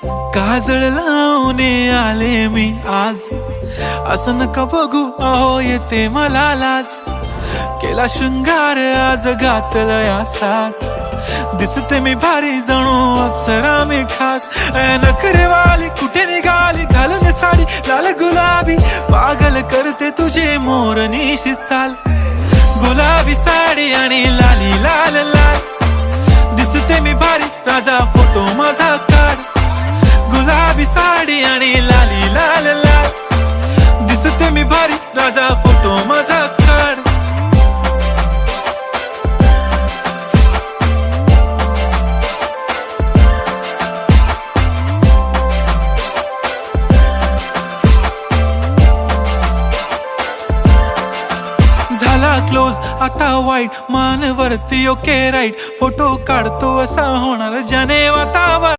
काजळ लावून आले मी आज, असं नका बघू अहो येते मला लाज. केला शृंगार आज घातलाय असाच, दिसते मी भारी जणू अप्सरा मी खास. नखरेवाली कुठे निघाली घालून साडी लाल गुलाबी, पागल करते तुझे मोरनीशी चाल. गुलाबी साडी आणि लाली लाल लाल, दिसते मी भारी राजा फोटो माझा काढ. गुलाबी साडी आणि लाली लाल लाल, दिसते मी भारी राजा फोटो माझा काढ. झाला क्लोज आता वाईट, मान वरती ओके राईट. फोटो काढतो असा होणार ज्याने वातावरण.